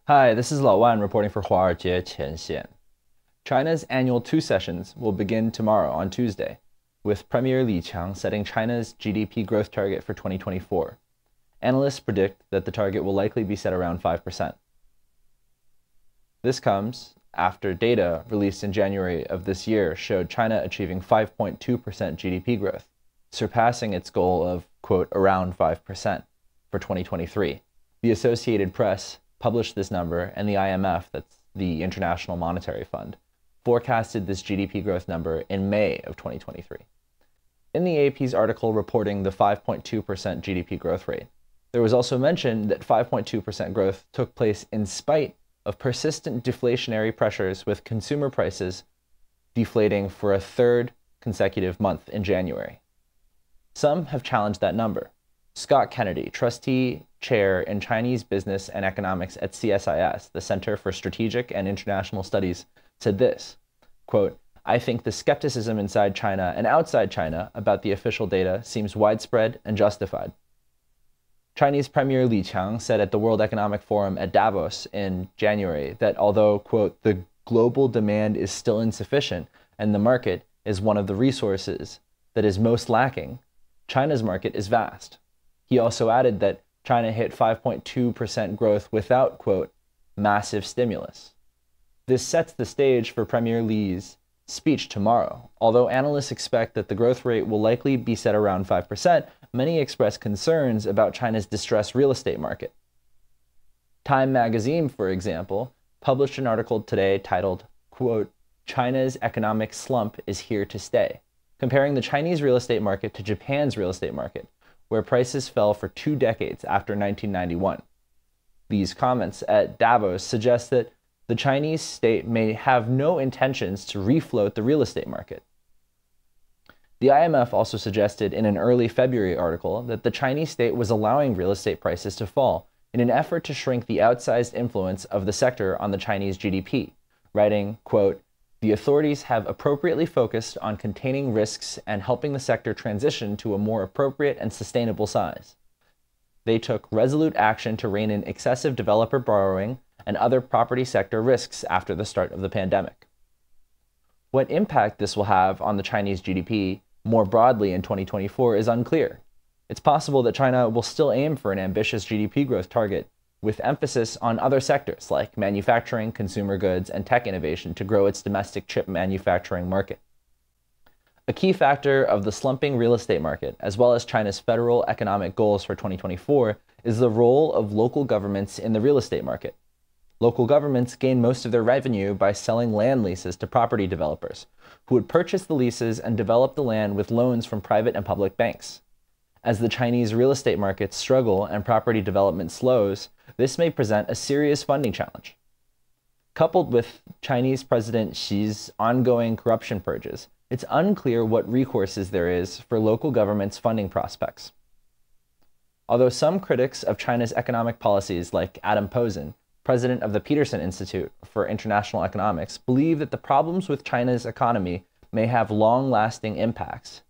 Hi, this is Lao Wan reporting for 华尔街前线. China's annual two sessions will begin tomorrow on Tuesday, with Premier Li Qiang setting China's GDP growth target for 2024. Analysts predict that the target will likely be set around 5%. This comes after data released in January of this year showed China achieving 5.2% GDP growth, surpassing its goal of, quote, around 5% for 2023. The Associated Press published this number, and the IMF, that's the International Monetary Fund, forecasted this GDP growth number in May of 2023. In the AP's article reporting the 5.2% GDP growth rate, there was also mention that 5.2% growth took place in spite of persistent deflationary pressures, with consumer prices deflating for a third consecutive month in January. Some have challenged that number. Scott Kennedy, trustee chair in Chinese business and economics at CSIS, the Center for Strategic and International Studies, said this, quote, "I think the skepticism inside China and outside China about the official data seems widespread and justified." Chinese Premier Li Qiang said at the World Economic Forum at Davos in January that although, quote, "the global demand is still insufficient and the market is one of the resources that is most lacking, China's market is vast." He also added that China hit 5.2% growth without, quote, "massive stimulus." This sets the stage for Premier Li's speech tomorrow. Although analysts expect that the growth rate will likely be set around 5%, many express concerns about China's distressed real estate market. Time magazine, for example, published an article today titled, quote, "China's economic slump is here to stay," comparing the Chinese real estate market to Japan's real estate market, where prices fell for 2 decades after 1991. These comments at Davos suggest that the Chinese state may have no intentions to refloat the real estate market. The IMF also suggested in an early February article that the Chinese state was allowing real estate prices to fall in an effort to shrink the outsized influence of the sector on the Chinese GDP, writing, quote, "The authorities have appropriately focused on containing risks and helping the sector transition to a more appropriate and sustainable size. They took resolute action to rein in excessive developer borrowing and other property sector risks after the start of the pandemic." What impact this will have on the Chinese GDP more broadly in 2024 is unclear. It's possible that China will still aim for an ambitious GDP growth target, with emphasis on other sectors like manufacturing, consumer goods, and tech innovation to grow its domestic chip manufacturing market. A key factor of the slumping real estate market, as well as China's federal economic goals for 2024, is the role of local governments in the real estate market. Local governments gain most of their revenue by selling land leases to property developers, who would purchase the leases and develop the land with loans from private and public banks. As the Chinese real estate markets struggle and property development slows, this may present a serious funding challenge. Coupled with Chinese President Xi's ongoing corruption purges, it's unclear what recourses there is for local governments' funding prospects. Although some critics of China's economic policies, like Adam Posen, president of the Peterson Institute for International Economics, believe that the problems with China's economy may have long-lasting impacts.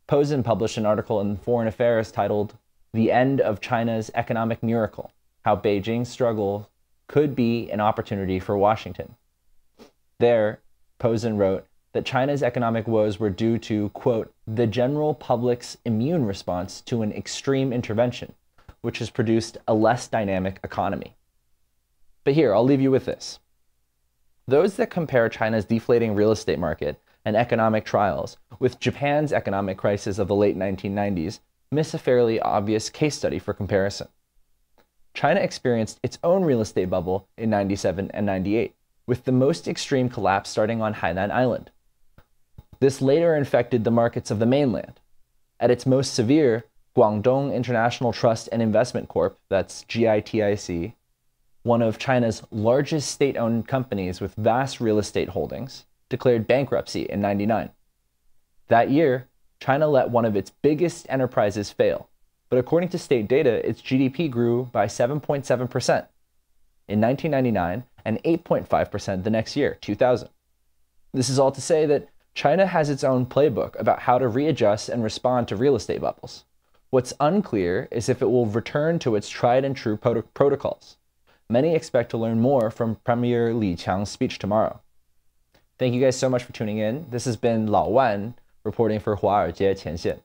Posen published an article in Foreign Affairs titled, "The End of China's Economic Miracle: How Beijing's Struggle Could Be an Opportunity for Washington." There, Posen wrote that China's economic woes were due to, quote, "the general public's immune response to an extreme intervention, which has produced a less dynamic economy." But here, I'll leave you with this. Those that compare China's deflating real estate market and economic trials with Japan's economic crisis of the late 1990s miss a fairly obvious case study for comparison. China experienced its own real estate bubble in 97 and 98, with the most extreme collapse starting on Hainan Island. This later infected the markets of the mainland. At its most severe, Guangdong International Trust and Investment Corp., that's GITIC, one of China's largest state-owned companies with vast real estate holdings, declared bankruptcy in 99. That year, China let one of its biggest enterprises fail, but according to state data, its GDP grew by 7.7% in 1999 and 8.5% the next year, 2000. This is all to say that China has its own playbook about how to readjust and respond to real estate bubbles. What's unclear is if it will return to its tried and true protocols. Many expect to learn more from Premier Li Qiang's speech tomorrow. Thank you guys so much for tuning in. This has been Lao Wan reporting for 华尔街前线.